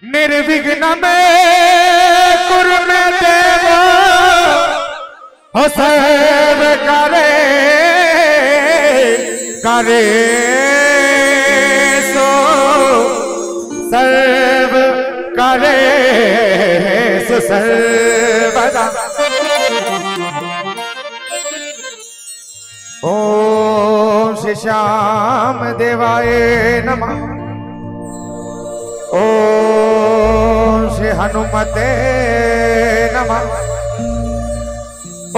निर्विघ्न में कुरु में देव हो सर्व करे करे सो सर्व करे सो सर्वदा। ओम श्री श्याम देवाय नमः। ओम श्री हनुमते नमः।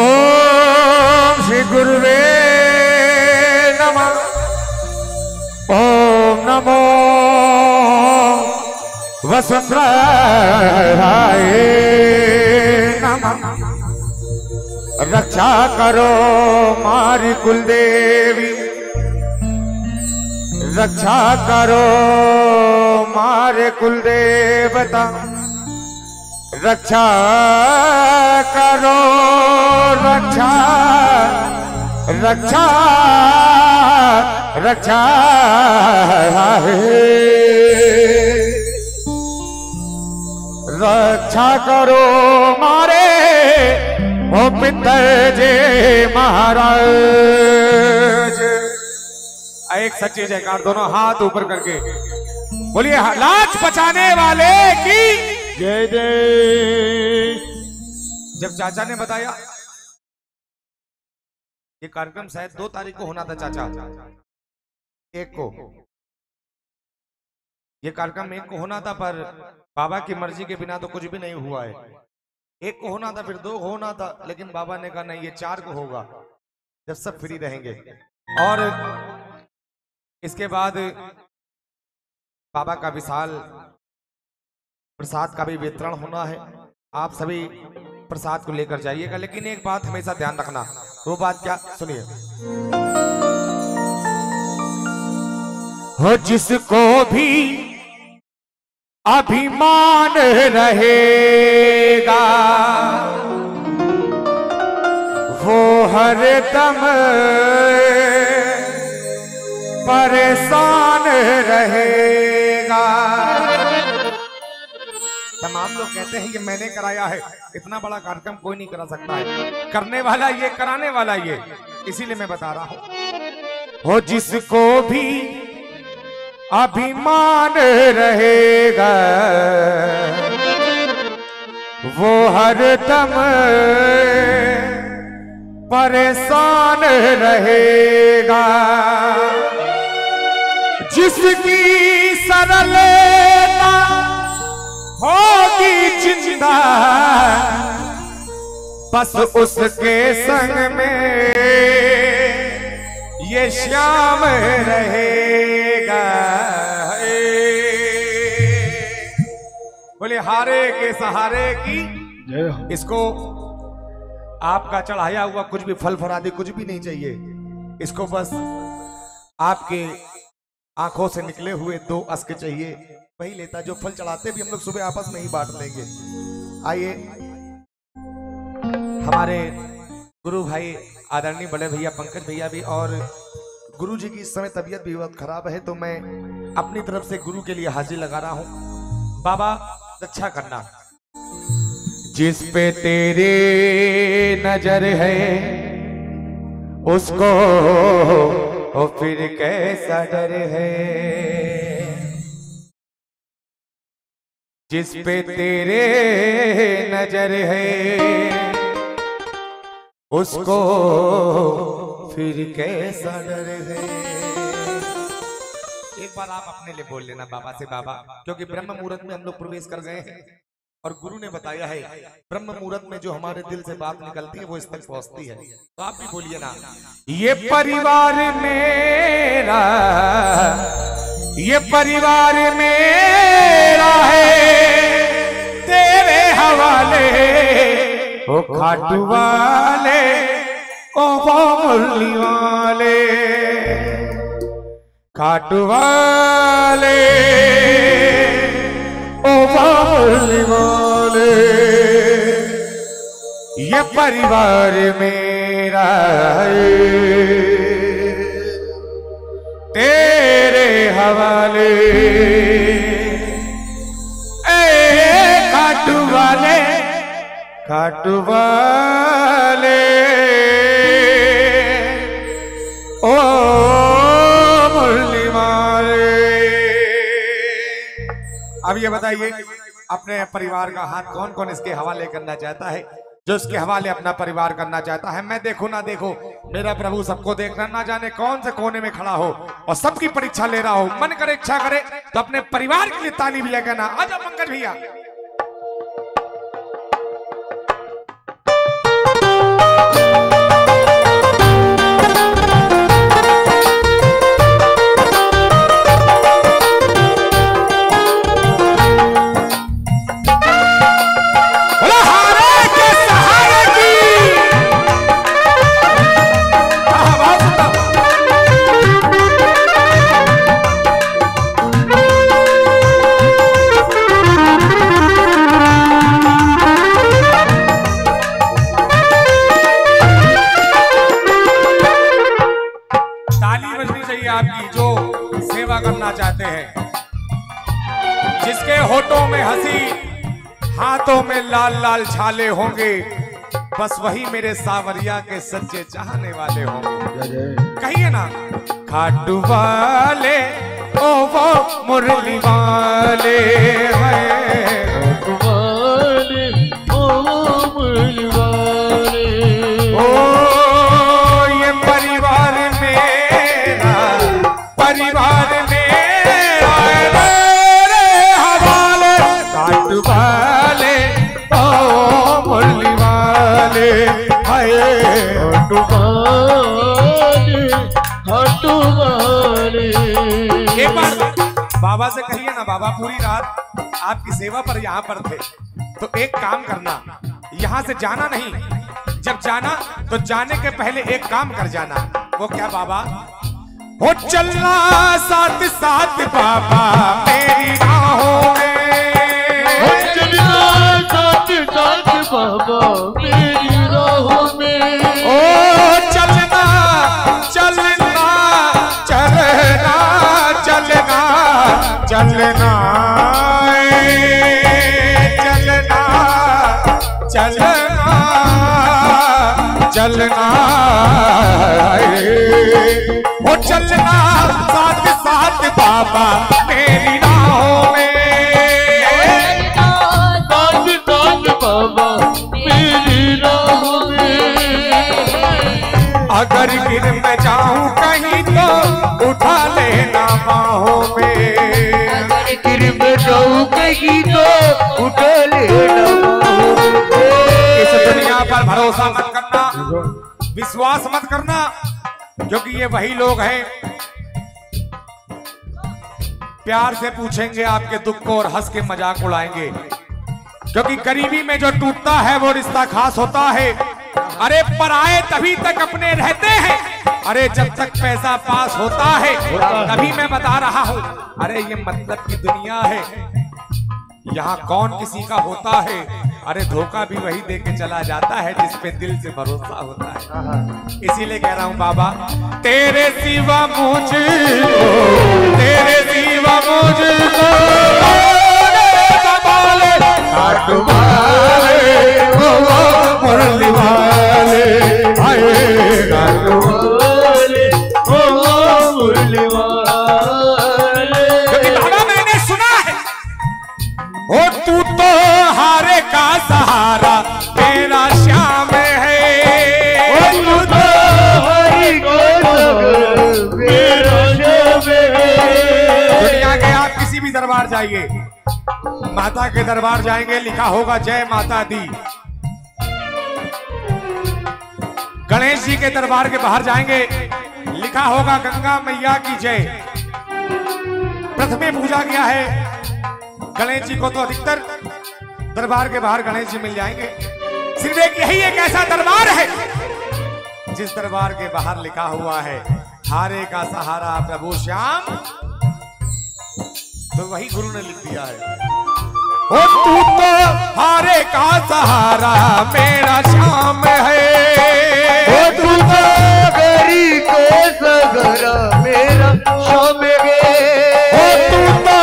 ओम श्री गुरुवे नमः। ओम नमो वसुंधराय नमः। रक्षा करो मारी कुलदेवी, रक्षा करो मारे कुलदेवता, रक्षा करो रक्षा रक्षा रक्षा रक्षा करो मारे ओ पितरजी महाराज। एक सच्ची जयकार दोनों हाथ ऊपर करके बोलिए, लाज बचाने वाले की जय जय। जब चाचा ने बताया ये कार्यक्रम शायद 2 तारीख को होना था, चाचा 1 को ये कार्यक्रम 1 को होना था, पर बाबा की मर्जी के बिना तो कुछ भी नहीं हुआ है। 1 को होना था, फिर 2 को होना था, लेकिन बाबा ने कहा नहीं, ये 4 को होगा जब सब फ्री रहेंगे। और इसके बाद बाबा का विशाल प्रसाद का भी वितरण होना है। आप सभी प्रसाद को लेकर जाइएगा, लेकिन एक बात हमेशा ध्यान रखना। वो बात क्या, सुनिए। हो जिसको भी अभिमान रहेगा वो हरदम परेशान रहेगा। तमाम लोग कहते हैं कि मैंने कराया है, इतना बड़ा कार्यक्रम कोई नहीं करा सकता है, करने वाला ये, कराने वाला ये, इसीलिए मैं बता रहा हूं। हो जिसको भी अभिमान रहेगा वो हरदम परेशान रहेगा। जिसकी सरलता होगी जिंदा बस उसके संग में ये श्याम रहेगा। बोले हारे के सहारे की। इसको आपका चढ़ाया हुआ कुछ भी फल फरादी कुछ भी नहीं चाहिए, इसको बस आपके आंखों से निकले हुए 2 अश्क चाहिए, वही लेता। जो फल चढ़ाते भी हम लोग सुबह आपस में ही बांट लेंगे। आइए, हमारे गुरु भाई आदरणीय बड़े भैया पंकज भैया भी, और गुरु जी की इस समय तबीयत भी बहुत खराब है, तो मैं अपनी तरफ से गुरु के लिए हाजिर लगा रहा हूं। बाबा रक्षा करना। जिस पे तेरे नजर है उसको ओ फिर कैसा डर है। जिस पे तेरे नजर है उसको फिर कैसा डर है। एक बार आप अपने लिए बोल लेना बाबा से, बाबा, क्योंकि ब्रह्म मुहूर्त में हम लोग प्रवेश कर गए हैं और गुरु ने बताया है ब्रह्म मुहूर्त में जो हमारे दिल से बात निकलती है वो इस तक पहुंचती है। तो आप भी बोलिए ना, ये परिवार मेरा, ये परिवार मेरा है तेरे हवाले, ओ खाटू वाले ओ मुरली वाले, खाटू वाले ओ मुरली वाले। ये परिवार मेरा है तेरे हवाले, खाटू वाले ओ मुरली वाले। अब ये बताइए अपने परिवार का हाथ कौन कौन इसके हवाले करना चाहता है? जो इसके हवाले अपना परिवार करना चाहता है। मैं देखो ना देखो, मेरा प्रभु सबको देख रहा, ना जाने कौन से कोने में खड़ा हो और सबकी परीक्षा ले रहा हो। मन करे इच्छा करे तो अपने परिवार के लिए ताली भी लगाना। आजा पंकज भैया। आपकी जो सेवा करना चाहते हैं, जिसके होठों में हंसी, हाथों में लाल लाल छाले होंगे, बस वही मेरे सावरिया के सच्चे चाहने वाले होंगे। कहिए ना, खाटू वाले ओ वो मुरली वाले एक बार बाबा से कहिए ना, बाबा पूरी रात आपकी सेवा पर यहाँ पर थे, तो एक काम करना, यहाँ से जाना नहीं, जब जाना तो जाने के पहले एक काम कर जाना। वो क्या बाबा? हो चलना साथ साथ बाबा मेरी राहों में, हो चलना साथ साथ बाबा मेरी राहों में, ओ चलना चलना चलना चलना चलना चलना चलना चलना ओ चलना साथ साथ बाबा मेरी राहों में, साथ साथ बाबा मेरी राहों में। अगर गिर मैं जाऊं कहीं तो उठा लेना बाहों में, अगर गिर मैं जाऊं कहीं तो उठा लेना बाहों में। इस दुनिया पर भरोसा मत करना, विश्वास मत करना, क्योंकि ये वही लोग हैं प्यार से पूछेंगे आपके दुख को और हंस के मजाक उड़ाएंगे, क्योंकि गरीबी में जो टूटता है वो रिश्ता खास होता है। अरे पराए तभी तक अपने रहते हैं, अरे जब तक पैसा पास होता है तभी मैं बता रहा हूँ। अरे ये मतलब की दुनिया है, यहाँ कौन किसी का होता है। अरे धोखा भी वही दे के चला जाता है जिस पे दिल से भरोसा होता है। इसीलिए कह रहा हूँ बाबा, तेरे सिवा मुझको, तेरे सिवा मुझको खाटू वाले ओ मुरली वाले, खाटू वाले ओ मुरली वाले। क्योंकि बाबा मैंने सुना है, ओ तू तो हारे का सहारा मेरा श्याम है, ओ तू तो हरि को मेरा श्याम है। दुनिया के आप किसी भी दरबार जाइए, माता के दरबार जाएंगे लिखा होगा जय माता दी। गणेश जी के दरबार के बाहर जाएंगे लिखा होगा गंगा मैया की जय। प्रथमे पूजा किया है गणेश जी को, तो अधिकतर दरबार के बाहर गणेश जी मिल जाएंगे। सिर्फ यही एक ऐसा दरबार है जिस दरबार के बाहर लिखा हुआ है हारे का सहारा प्रभु श्याम, तो वही गुरु ने लिख दिया है। ओ तू तो हारे का सहारा मेरा श्याम है, ओ तू तो गरी को सगरा मेरा श्याम है। ओ तू तो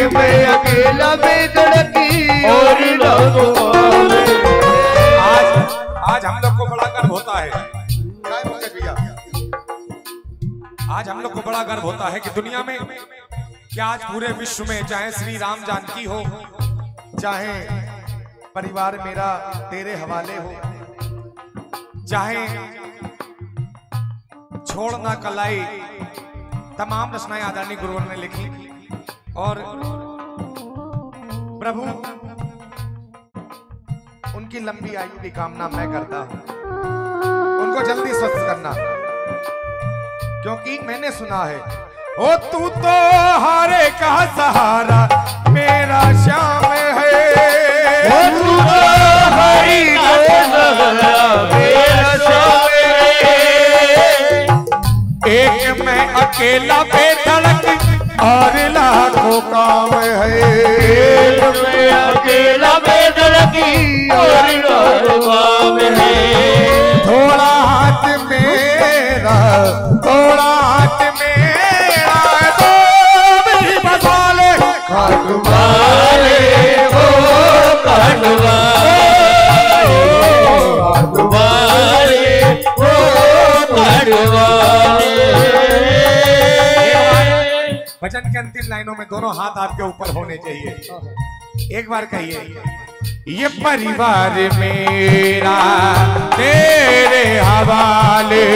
मैं अकेला बेधड़की और ना को पावे। आज हम लोग को बड़ा गर्व होता है, क्या पंकज भैया, आज हम लोग को बड़ा गर्व होता है कि दुनिया में क्या आज पूरे विश्व में चाहे श्री राम जानकी हो, चाहे परिवार मेरा तेरे हवाले हो, चाहे छोड़ना कलाई, तमाम रचनाएं आदरणीय गुरुवर ने लिखी। और प्रभु उनकी लंबी आयु की कामना मैं करता हूं, उनको जल्दी स्वस्थ करना, क्योंकि मैंने सुना है ओ तू तो हारे का सहारा मेरा श्याम है, ओ तू तो हरि का सहारा मेरा श्याम है। एक मैं अकेला बेधड़क और लाखों काम है, एक मैं अकेला बेधड़की और लाखों काम है। थोड़ा हाथ मेरा, थोड़ा हाथ मेरा, तो मेरी बसाले काटवाले ओ काटवाले ओ काटवाले। भजन के अंतिम लाइनों में दोनों हाथ आपके ऊपर होने चाहिए। एक बार कहिए, ये परिवार मेरा तेरे हवाले,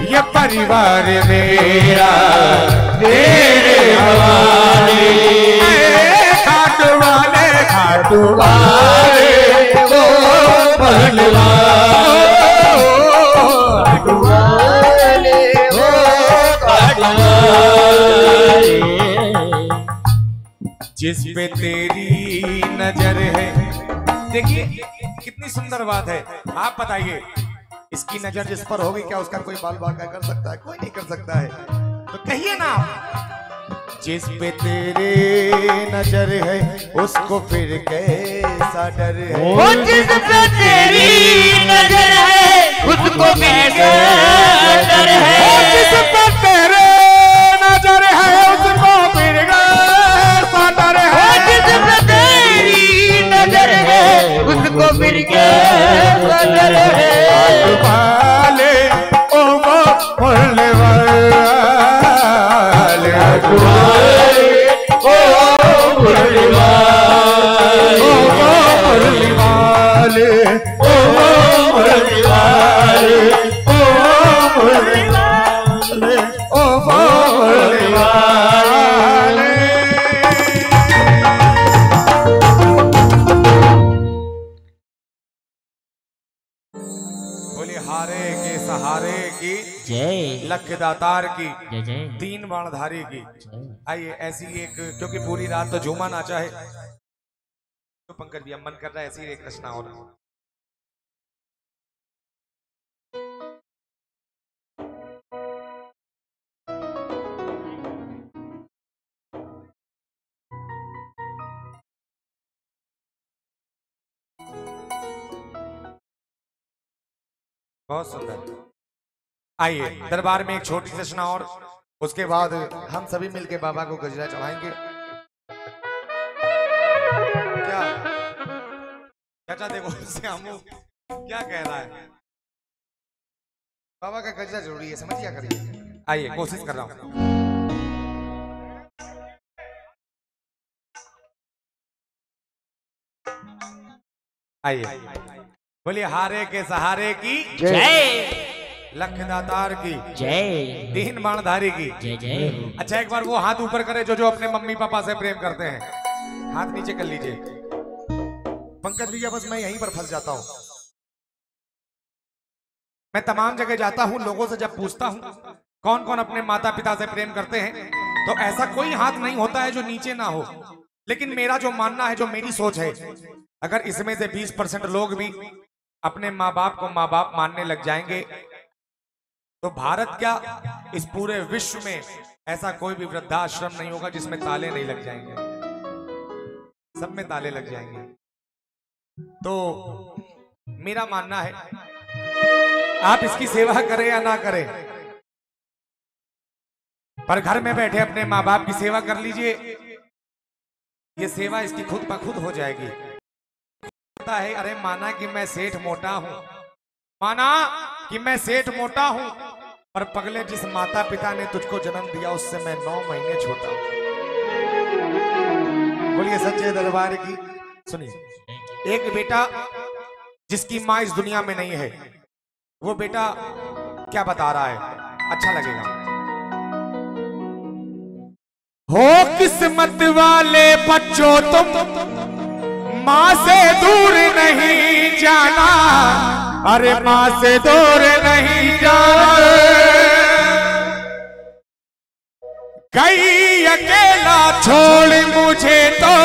ये परिवार मेरा तेरे हवाले, खाटवाले खाटवाले ओ पहलवान काटवाले ओ काटवाले। जिस पे तेरी नजर है, देखिए कितनी सुंदर बात है। आप बताइए, इसकी नजर जिस पर होगी क्या उसका कोई बाल बांका कर सकता है? कोई नहीं कर सकता है। तो कहिए ना, जिस पे तेरे नजर है उसको फिर कैसा डर है, ओ जिस पे तेरी नजर है उसको कैसे डर है, जिस पे तेरे नजर है उसको फिर कैसा डर है, जिस पे तेरी नजर है उसको फिर कैसा डर है। वाले ओ बोलने वाले ओ मुरली वाले ओ मुरली वाले ओ मुरली वाले ओ मुरली वाले ओ मुरली वाले। बोले हारे के सहारे की जय, लख दातार की, जय जय तीन बाणधारी की। आइए ऐसी एक, क्योंकि पूरी रात तो झूमा नाचा है, तो पंकज भैया मन कर रहा है ऐसी एक रचना और। बहुत सुंदर। आइए दरबार में एक छोटी सी रचना और, उसके बाद हम सभी मिलके बाबा को गजरा चढ़ाएंगे। क्या चाचा देखो श्यामू क्या कह रहा है, बाबा का गजरा जरूरी है, समझिया करिए। आइए कोशिश कर रहा हूं। आइए बोलिए हारे के सहारे की जय, लख दातार की जय तीन बाणधारी की। जय जय। अच्छा एक बार वो हाथ ऊपर करे जो अपने मम्मी पापा से प्रेम करते हैं, हाथ नीचे कर लीजिए। पंकज भैया बस मैं यहीं पर फंस जाता हूं, मैं तमाम जगह जाता हूं, लोगों से जब पूछता हूं कौन कौन अपने माता पिता से प्रेम करते हैं, तो ऐसा कोई हाथ नहीं होता है जो नीचे ना हो। लेकिन मेरा जो मानना है, जो मेरी सोच है, अगर इसमें से 20% लोग भी अपने माँ बाप को माँ बाप मानने लग जाएंगे, तो भारत क्या इस पूरे विश्व में ऐसा कोई भी वृद्धाश्रम नहीं होगा जिसमें ताले नहीं लग जाएंगे, सब में ताले लग जाएंगे। तो मेरा मानना है आप इसकी सेवा करें या ना करें, पर घर में बैठे अपने माँ बाप की सेवा कर लीजिए, ये सेवा इसकी खुद ब खुद हो जाएगी। पता है, अरे माना कि मैं सेठ मोटा हूं, माना कि मैं सेठ मोटा हूं, पर पगले जिस माता पिता ने तुझको जन्म दिया उससे मैं 9 महीने छोटा हूं। बोलिए सच्चे दरबार की। सुनिए, एक बेटा जिसकी माँ इस दुनिया में नहीं है, वो बेटा क्या बता रहा है, अच्छा लगेगा। हो किस्मत वाले बच्चों तुम माँ से दूर नहीं जाना, अरे माँ से दूर नहीं जाना। गई अकेला छोड़ मुझे तो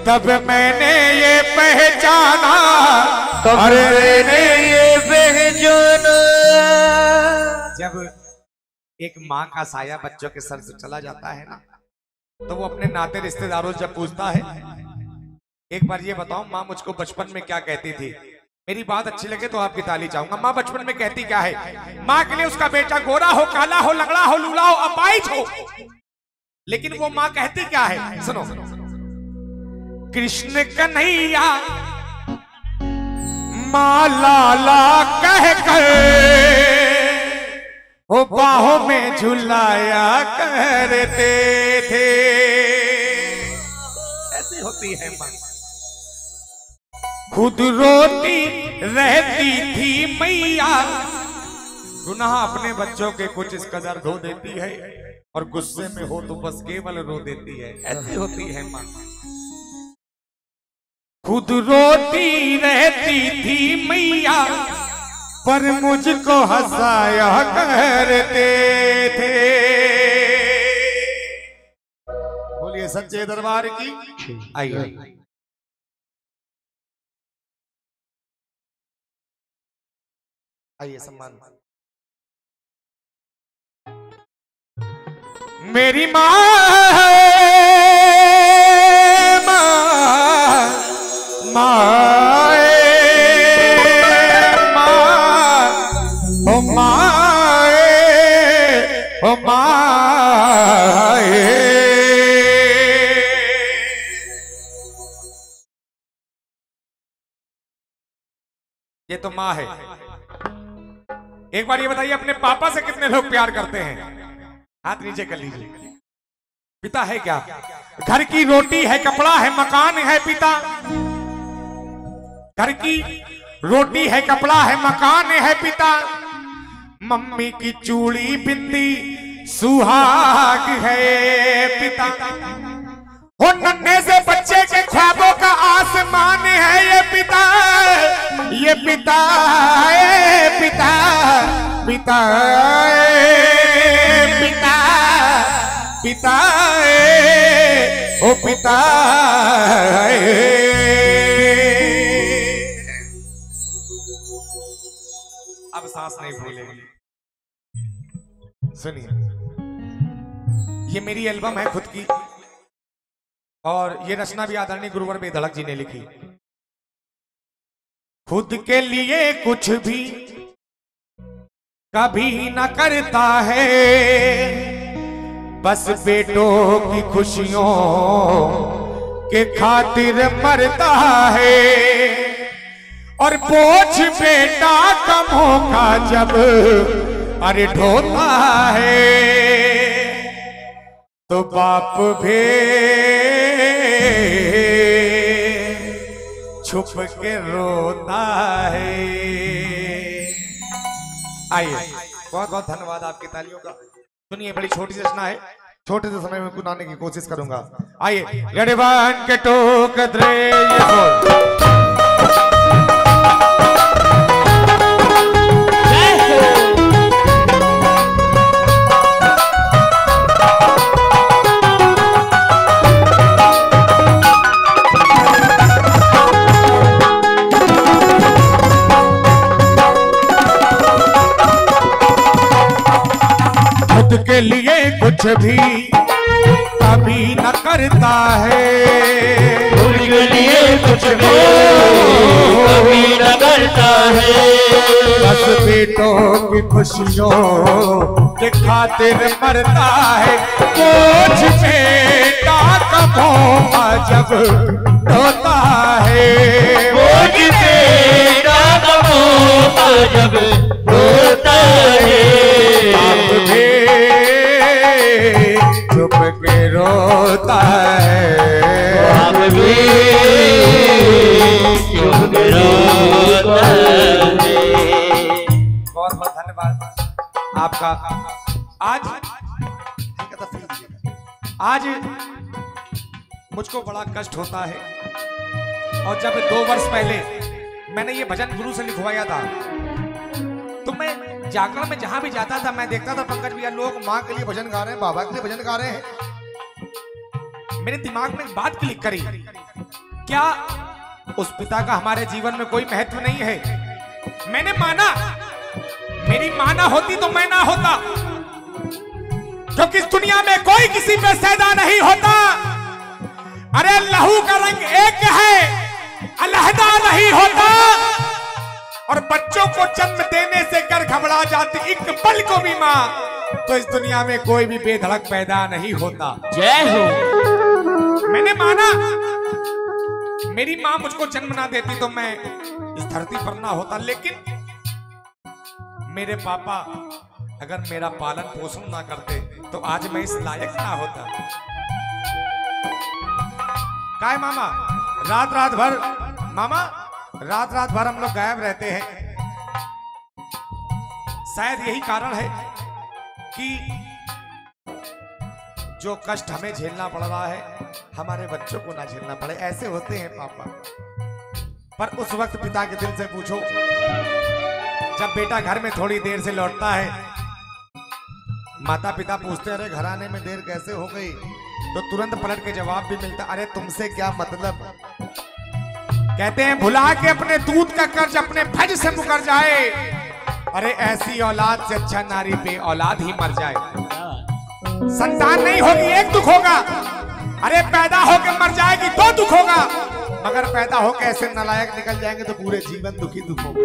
तब मैंने ये पहचाना, अरे मैंने ये पहचाना। जब एक माँ का साया बच्चों के सर से चला जाता है ना, तो वो अपने नाते रिश्तेदारों से जब पूछता है, एक बार ये बताओ माँ मुझको बचपन में क्या कहती थी, मेरी बात अच्छी लगे तो आपकी ताली चाहूंगा। माँ बचपन में कहती क्या है? माँ के लिए उसका बेटा गोरा हो, काला हो, लंगड़ा हो, लूला हो, अपाहिज हो, लेकिन वो माँ कहती क्या है? सुनो, कृष्ण कन्हैया माँ लाला कह कर वो बाहों में झुलाया करते थे। ऐसी होती है माँ। खुद रोती रहती थी मैया, गुनाह अपने बच्चों के कुछ इस कदर धो देती है, और गुस्से में हो तो बस केवल रो देती है। ऐसी होती है माँ। खुद रोती रहती थी मैया, पर मुझको हंसाया करते थे। बोलिए सच्चे दरबार की। आइए आइए सम्मान। मेरी माँ ये तो माँ है। एक बार ये बताइए, अपने पापा से कितने लोग प्यार करते हैं? हाथ नीचे कर लीजिए। पिता है क्या? घर की रोटी है, कपड़ा है, मकान है पिता। घर की रोटी है, कपड़ा है, मकान है पिता। मम्मी की चूड़ी बिंदी सुहाग है पिता। हो नन्हे से बच्चे के ख्वाबों का आसमान है ये पिता, ये पिता, ये पिता, पिता, पिता, पिता, ओ पिता। अब सांस नहीं भूलेगी। सुनिए, ये मेरी एल्बम है खुद की, और ये रचना भी आदरणीय गुरुवर बेधड़क जी ने लिखी। खुद के लिए कुछ भी कभी न करता है, बस बेटों की खुशियों के खातिर मरता है। और बोझ बेटा कमों का जब अरे ढोता है, तो बाप भी छुप के रोता है। आइए, बहुत बहुत धन्यवाद आपकी तालियों का। सुनिए, बड़ी छोटी रचना है, छोटे से समय में गुनाने की कोशिश करूंगा। आइए, गड़बान के टोक द्रे के लिए कुछ भी कभी न करता है, खुद के लिए कुछ भी कभी न करता है। बस बेटों की खुशियों के खातिर मरता है। कुछ बेटा कमों जब रोता है। कुछ बेटा कमों जब रोता है। बाप भी चुप के रोता है। बाप भी चुप के रोता है। बहुत बहुत धन्यवाद आपका। आज मुझको बड़ा कष्ट होता है। और जब 2 वर्ष पहले मैंने ये भजन गुरु से लिखवाया था, तो मैं जागरण में जहां भी जाता था मैं देखता था पंकज भैया लोग माँ के लिए भजन गा रहे हैं, बाबा के लिए भजन गा रहे हैं। मेरे दिमाग में एक बात क्लिक करी, क्या उस पिता का हमारे जीवन में कोई महत्व नहीं है? मैंने माना, मेरी मां ना होती तो मैं ना होता, क्योंकि इस दुनिया में कोई किसी पे सैदा नहीं होता। अरे लहू का रंग एक है, अलहदा नहीं होता। और बच्चों को जन्म देने से कर घबरा जाती एक पल को भी मां, तो इस दुनिया में कोई भी बेधड़क पैदा नहीं होता। जय हो। मैंने माना, मेरी मां मुझको जन्म ना देती तो मैं इस धरती पर ना होता, लेकिन मेरे पापा अगर मेरा पालन पोषण ना करते तो आज मैं इस लायक ना होता। काय मामा रात रात भर, मामा रात रात भर हम लोग गायब रहते हैं। शायद यही कारण है कि जो कष्ट हमें झेलना पड़ रहा है हमारे बच्चों को ना झेलना पड़े। ऐसे होते हैं पापा। पर उस वक्त पिता के दिल से पूछो, जब बेटा घर में थोड़ी देर से लौटता है, माता पिता पूछते अरे घर आने में देर कैसे हो गई, तो तुरंत पलट के जवाब भी मिलता, अरे तुमसे क्या मतलब। कहते हैं भुला के अपने दूध का कर्ज अपने फज से मुकर जाए। अरे ऐसी औलाद से अच्छा नारी पे औलाद ही मर जाए। संतान नहीं होगी एक दुख होगा, अरे पैदा होकर मर जाएगी तो दुख होगा, मगर पैदा होकर ऐसे नालायक निकल जाएंगे तो पूरे जीवन दुखी दुख होगा।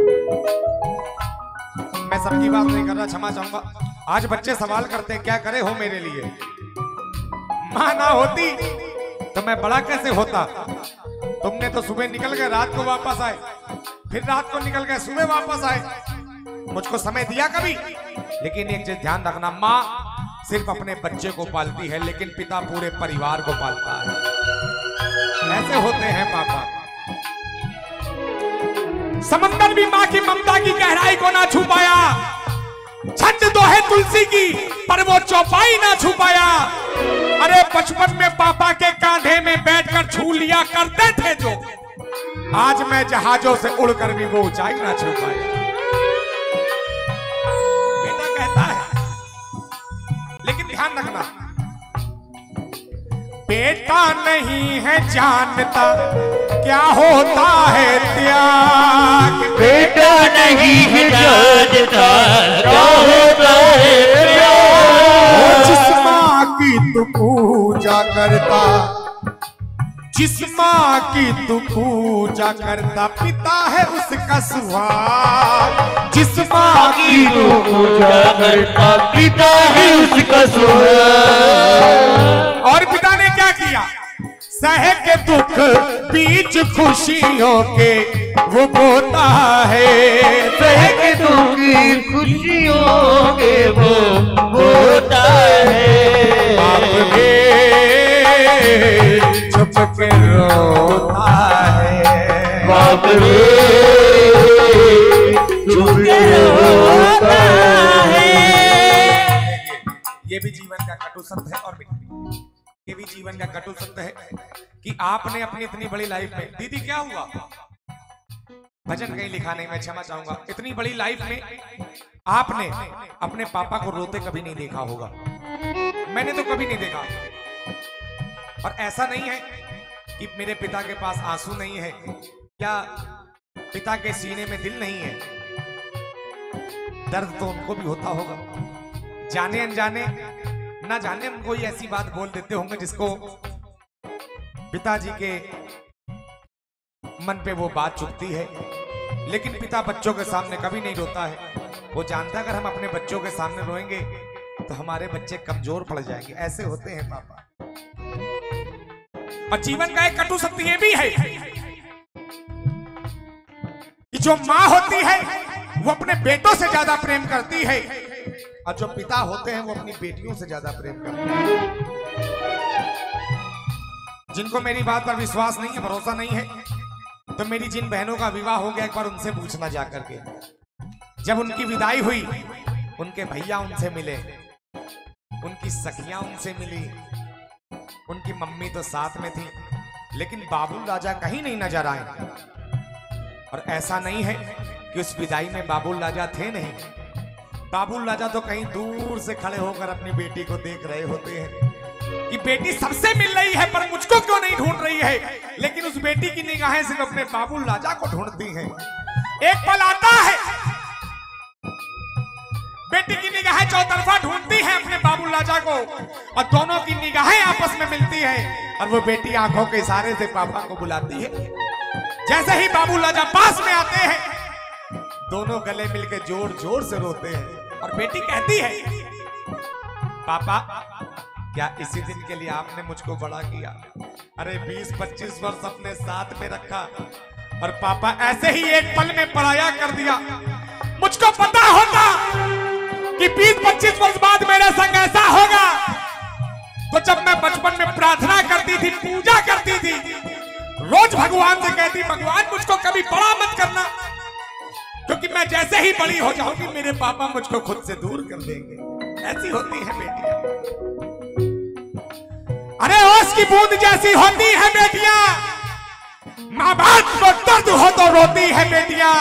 मैं सबकी बात नहीं कर रहा, क्षमा चाहूंगा। आज बच्चे सवाल करते हैं क्या करे हो मेरे लिए, मां ना होती तो मैं बड़ा कैसे होता। तुमने तो सुबह निकल गए रात को वापस आए, फिर रात को निकल गए सुबह वापस आए। मुझको समय दिया कभी। लेकिन एक चीज ध्यान रखना, माँ सिर्फ अपने बच्चे को पालती है लेकिन पिता पूरे परिवार को पालता है। ऐसे होते हैं पापा। समंदर भी माँ की ममता की गहराई को ना छू पाया। छंद तो है तुलसी की पर वो चौपाई ना छू पाया। अरे बचपन में पापा के कांधे में बैठकर छू लिया करते थे जो, आज मैं जहाजों से उड़कर भी वो ऊंचाई ना छू पाया। बेटा कहता है, लेकिन ध्यान रखना, बेटा नहीं है जानता क्या होता है त्याग। बेटा नहीं है जानता क्या होता है प्यार। जिस माँ की तू पूजा करता, जिस माँ की तू पूजा करता, पिता है उसका सुहाग। जिस माँ की तू पूजा करता, पिता है उसका सुहाग। और पिता ने क्या किया, सह के दुख बीच खुशियों के वो बोता है। सह के दुख खुशियों के वो बोता है। बाप के छुप के रोता है। बाप रे छुप के रोता है। ये भी जीवन का कटु सत्य है। और ये भी जीवन का कटु सत्य है कि आपने अपनी इतनी बड़ी लाइफ में, दीदी क्या हुआ, भजन कहीं लिखा नहीं, मैं क्षमा चाहूंगा, इतनी बड़ी लाइफ में आपने अपने पापा को रोते कभी नहीं देखा होगा। मैंने तो कभी नहीं देखा। और ऐसा नहीं है कि मेरे पिता के पास आंसू नहीं है या पिता के सीने में दिल नहीं है। दर्द तो उनको भी होता होगा, जाने अनजाने ना जाने हम कोई ऐसी बात बोल देते होंगे जिसको पिताजी के मन पे वो बात चुभती है। लेकिन पिता बच्चों के सामने कभी नहीं रोता है। वो जानता है अगर हम अपने बच्चों के सामने रोएंगे तो हमारे बच्चे कमजोर पड़ जाएंगे। ऐसे होते हैं पापा। और जीवन का एक कटु सत्य ये भी है कि जो मां होती है वो अपने बेटों से ज्यादा प्रेम करती है, और जो पिता होते हैं वो अपनी बेटियों से ज्यादा प्रेम करते हैं। जिनको मेरी बात पर विश्वास नहीं है, भरोसा नहीं है, तो मेरी जिन बहनों का विवाह हो गया एक बार उनसे पूछना जाकर के। जब उनकी विदाई हुई उनके भैया उनसे मिले, उनकी सखियां उनसे मिली, उनकी मम्मी तो साथ में थी, लेकिन बाबुल राजा कहीं नहीं नजर आए। और ऐसा नहीं है कि उस विदाई में बाबुल राजा थे नहीं, बाबुल राजा तो कहीं दूर से खड़े होकर अपनी बेटी को देख रहे होते हैं कि बेटी सबसे मिल रही है पर मुझको क्यों नहीं ढूंढ रही है, लेकिन उस बेटी की निगाहें सिर्फ अपने बाबुल राजा को ढूंढती हैं। एक पल आता है बेटी की निगाहें चौतरफा ढूंढती हैं अपने बाबुल राजा को, और दोनों की निगाहें आपस में मिलती हैं, और वो बेटी आंखों के इशारे से पापा को बुलाती है। जैसे ही बाबुल राजा पास में आते हैं दोनों गले मिलकर जोर जोर से रोते हैं, और बेटी कहती है पापा क्या इसी दिन के लिए आपने मुझको बड़ा किया? अरे 20-25 वर्ष अपने साथ में रखा और पापा ऐसे ही एक पल में पराया कर दिया। मुझको पता होता कि 20-25 वर्ष बाद मेरे संग ऐसा होगा, तो जब मैं बचपन में प्रार्थना करती थी, पूजा करती थी, रोज भगवान से कहती भगवान मुझको कभी बड़ा मत करना, क्योंकि मैं जैसे ही बड़ी हो जाऊंगी मेरे पापा मुझको खुद से दूर कर देंगे। ऐसी होती है बेटियां। अरे ओस की बूंद जैसी होती है बेटियां, मां बाप को दर्द हो तो रोती है बेटियां।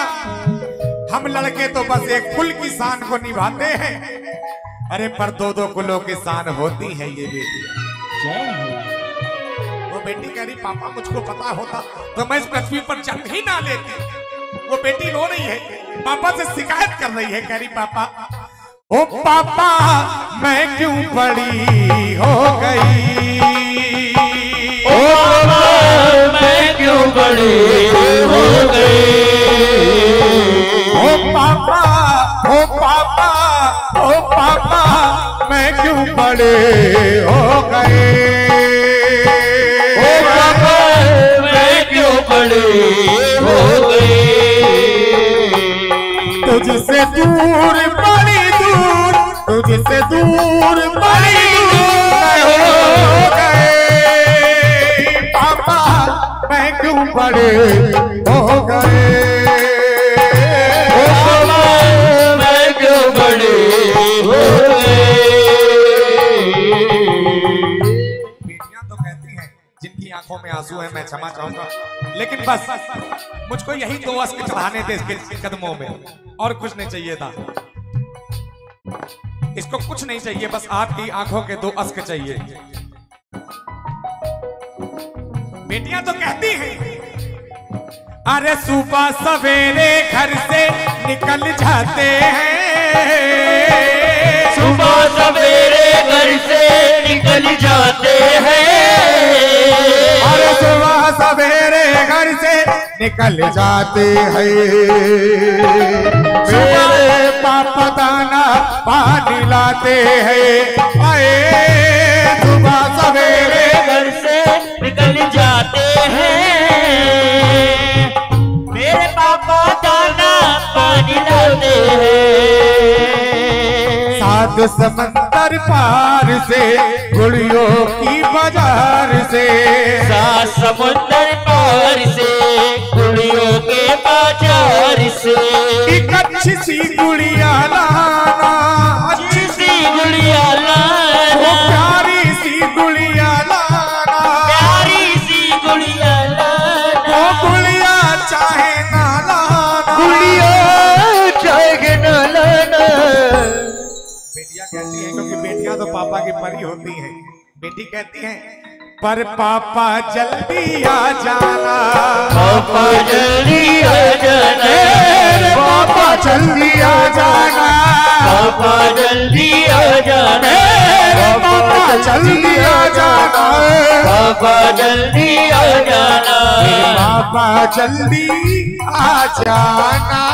हम लड़के तो बस एक कुल की शान को निभाते हैं, अरे पर दो कुलों की शान होती है ये बेटियां। वो बेटी कह रही पापा मुझको पता होता तो मैं इस पृथ्वी पर जन्म ही ना लेती। वो बेटी रो रही है, पापा से शिकायत कर रही है, कह रही पापा ओ पापा मैं क्यों बड़ी हो गई, ओ पापा मैं क्यों बड़ी हो गई, ओ पापा ओ पापा ओ पापा मैं क्यों बड़े हो गए, ओ पापा मैं क्यों बड़े हो गए, तुझसे दूर बड़ी दूर, तुझसे दूर बड़ी दूर हो गए, पापा मैं क्यों बड़े हो गए, ओ पापा मैं क्यों बड़े हो गए। बेटियां तो कहती हैं जिनकी आंखों में आंसू है मैं क्षमा चाहूंगा, लेकिन बस मुझको यही 2 अश्क चढ़ाने थे इसके कदमों में, और कुछ नहीं चाहिए था। इसको कुछ नहीं चाहिए, बस आपकी आंखों के 2 अश्क चाहिए। बेटियां तो कहती हैं अरे सुबह सवेरे घर से निकल जाते हैं, सुबह सवेरे घर से निकल जाते हैं, अरे सुबह सवेरे घर से निकल जाते हैं, मेरे पापा दाना पानी लाते हैं, आए सुबह सवेरे घर से निकल जाते हैं, मेरे पापा दाना पानी लाते हैं, 7 समंदर पार से गुड़ियों की बाजार से, 7 समुंदर पार से गुड़ियों के बाजार से, एक अच्छी सी गुड़िया लाना, अच्छी सी गुड़िया लाना, प्यारी सी गुड़िया लाना, प्यारी सी गुड़िया लाना, वो गुड़िया चाहे ना लाना, गुड़िया चाहे ना लाना। बेटियां कहती हैं, क्योंकि बेटियां तो पापा की परी होती हैं, बेटी कहती हैं पर पापा जल्दी आ जाना, पापा जल्दी आ जाना, पापा जल्दी आ जाना, पापा जल्दी आ जाना, पापा जल्दी आ जाना, बाबा जल्दी आ जाना, बाबा जल्दी आ जाना।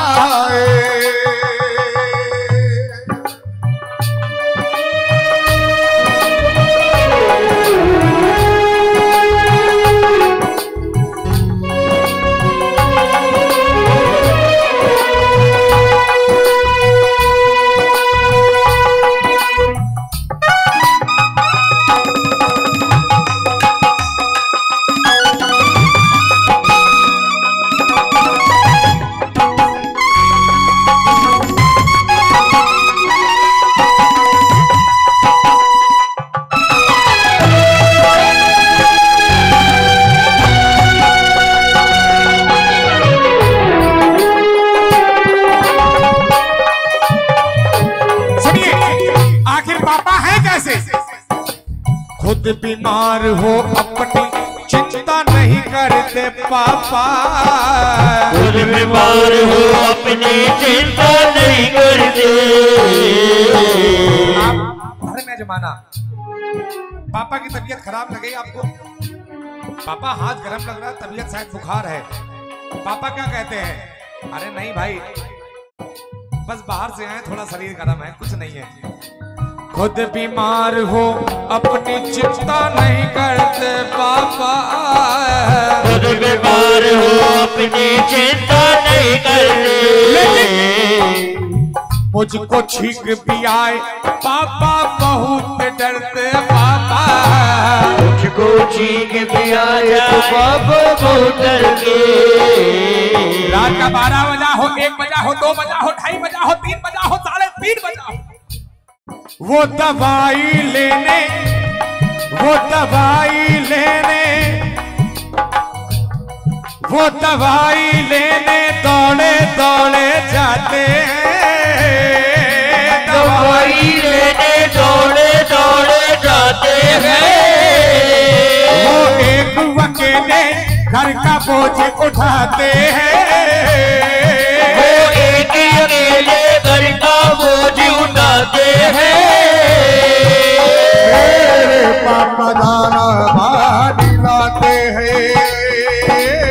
खुद बीमार हो अपनी चिंता नहीं करते पापा, खुद बीमार हो अपनी चिंता नहीं करते। आप घर में जमाना पापा की तबीयत खराब लगे आपको, पापा हाथ गर्म लग रहा है, तबीयत शायद बुखार है, पापा क्या कहते हैं? अरे नहीं भाई, बस बाहर से आए, थोड़ा शरीर गर्म है, कुछ नहीं है। खुद बीमार हो अपनी चिंता नहीं करते पापा, खुद बीमार हो अपनी चिंता नहीं करते। मुझको छींक भी आए पापा बहुत डरते पापा, मुझको छींक भी आए तो पापा बहुत डरते। रात का 12 बजा हो, 1 बजा हो, 2 बजा हो, 2:30 बजा हो, 3 बजा हो, 3:30 बजा हो, वो दवाई लेने, वो दवाई लेने, वो दवाई लेने दौड़े दौड़े जाते हैं, दवाई लेने दौड़े दौड़े जाते हैं। वो एक अकेले घर का बोझ उठाते हैं, वो एक अकेले घर का बोझ उठाते हैं। पापा दाना पानी लाते हैं,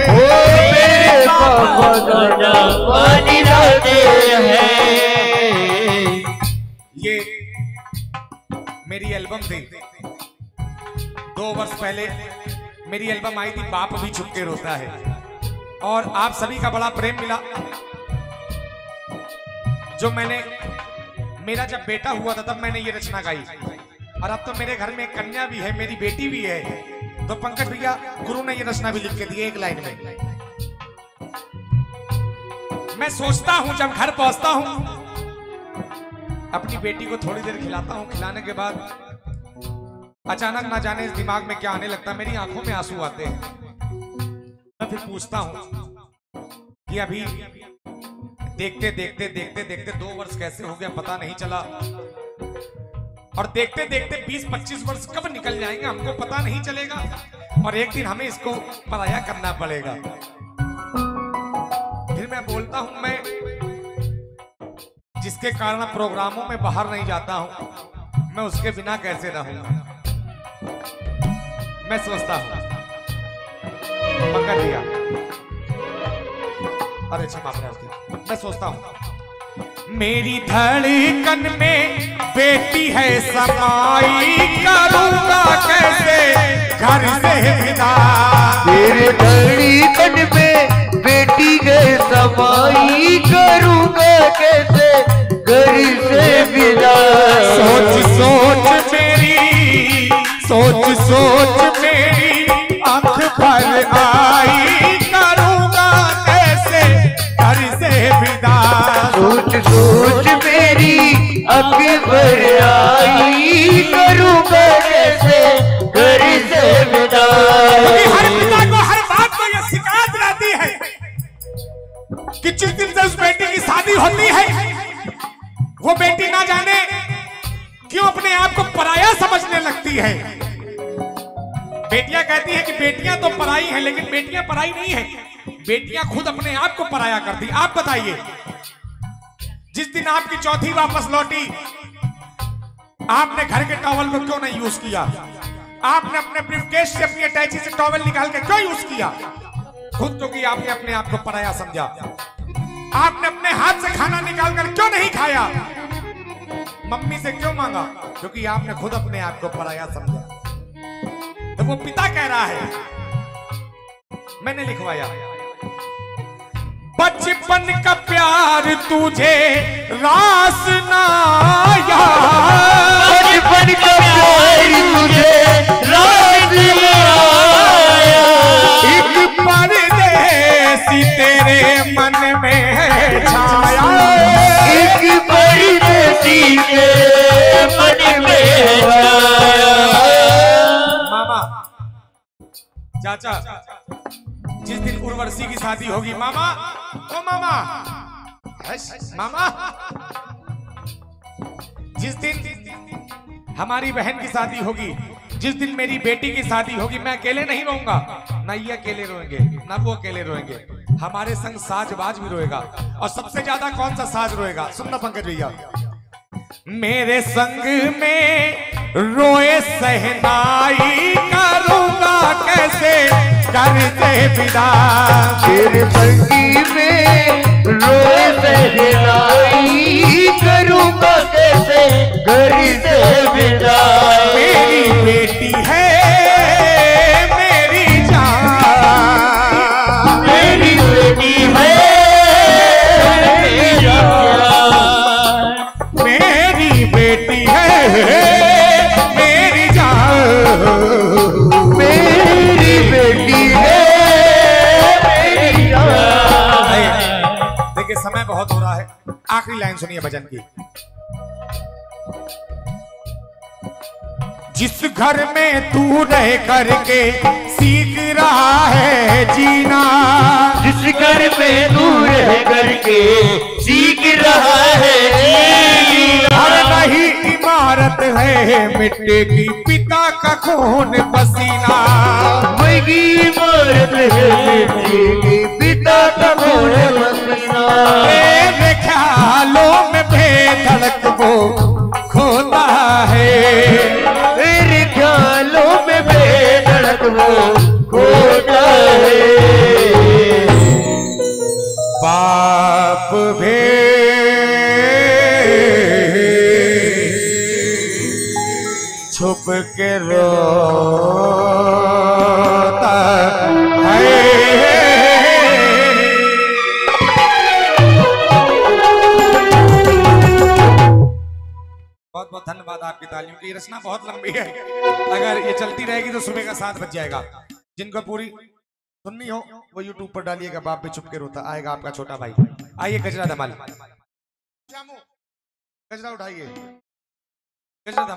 मेरे पापा दाना पानी लाते हैं। ये मेरी एल्बम थी 2 वर्ष पहले, मेरी एल्बम आई थी बाप भी छुप के रोता है, और आप सभी का बड़ा प्रेम मिला। जो मेरा जब बेटा हुआ था तब मैंने ये रचना गाई, और अब तो मेरे घर में एक कन्या भी है, मेरी बेटी भी है, तो पंकज भैया गुरु ने ये रचना भी लिख के दी 1 लाइन में। मैं सोचता हूं जब घर पहुंचता हूं, अपनी बेटी को थोड़ी देर खिलाता हूं, खिलाने के बाद अचानक ना जाने इस दिमाग में क्या आने लगता, मेरी आंखों में आंसू आते हैं। मैं फिर पूछता हूं कि अभी देखते देखते देखते देखते 2 वर्ष कैसे हो गया पता नहीं चला, और देखते देखते 20-25 वर्ष कब निकल जाएंगे हमको पता नहीं चलेगा, और एक दिन हमें इसको पराया करना पड़ेगा। फिर मैं बोलता हूं, मैं जिसके कारण प्रोग्रामों में बाहर नहीं जाता हूं, मैं उसके बिना कैसे रहूंगा। मैं सोचता हूं पकड़ लिया, अरे क्षमा प्रार्थी, मैं सोचता हूं मेरी धड़कन में बेटी है समाई, करूंगा कैसे घर से विदा। मेरे धड़कन में बेटी है समाई, करूंगा कैसे घर से विदा। सोच सोच मेरी, सोच सोच मेरी आंख भर आई, करूंगा कैसे घर से विदा। सोच सोच मेरी आंख भर आई, करूंगा कैसे घर से विदा। हर पिता को हर बात को यह शिकायत रहती है कि जिस दिन से उस बेटी की शादी होती है, वो बेटी ना जाने क्यों अपने आप को पराया समझने लगती है। बेटियां कहती हैं कि बेटियां तो पराई हैं, लेकिन बेटियां पराई नहीं है, बेटियां खुद अपने आप को पराया करती। आप बताइए, जिस दिन आपकी चौथी वापस लौटी, आपने घर के टॉवल को क्यों नहीं यूज किया? आपने अपने ब्रीफकेस से अपनी अटैची से टॉवल निकाल के क्यों यूज किया? खुद क्योंकि आपने अपने आप को पराया समझा। आपने अपने हाथ से खाना निकाल कर क्यों नहीं खाया? मम्मी से क्यों मांगा? क्योंकि आपने खुद अपने आप को पराया समझा। तो वो पिता कह रहा है, मैंने लिखवाया, बचपन का प्यार तुझे रास ना यार, बचपन का प्यार तुझे रास ना आया, एक परदेसी तेरे मन में छाया, एक परदेसी के मन में छाया। मामा, चाचा, जिस दिन उर्वशी की शादी होगी, मामा, ओ मामा, मामा, जिस दिन हमारी बहन की शादी होगी, जिस दिन मेरी बेटी की शादी होगी, मैं अकेले नहीं रहूंगा। ना ये अकेले रोएंगे, ना वो अकेले रोएंगे, हमारे संग साजबाज भी रोएगा। और सबसे ज्यादा कौन सा साज रोएगा? सुनना पंकज भैया, मेरे संग में रोए सहनाई, करूंगा कैसे करते विदा, तेरे संगी में रोए सहनाई, करूंगा कैसे घर से विदा। मेरी बेटी है मेरी जान, मेरी बेटी है मेरी जान, मेरी बेटी है मेरी जान, मेरी बेटी है मेरी जान। देखिए समय बहुत हो रहा है, आखिरी लाइन सुनिए भजन की। जिस घर में तू रह करके सीख रहा है जीना, जिस घर में तू रह करके सीख रहा है जीना, हर नहीं इमारत है मिट्टी की, पिता का खून पसीना, वही इमारत है तेरी पिता का खून पसीना। मेरे ख्यालों में बेधड़क वो खोता है, मेरे ख्यालों में बेधड़क वो खोता है। बाप भी छुप के रोता है। बहुत बहुत धन्यवाद आपकी तालियों की। रचना बहुत लंबी है, अगर ये चलती रहेगी तो सुबह का 7 बज जाएगा। जिनको पूरी सुननी हो वो यूट्यूब पर डालिएगा, बाप भी छुप के रोता, आएगा आपका छोटा भाई। आइए गजरा धमाल, गजरा उठाइए, गजरा धमाल।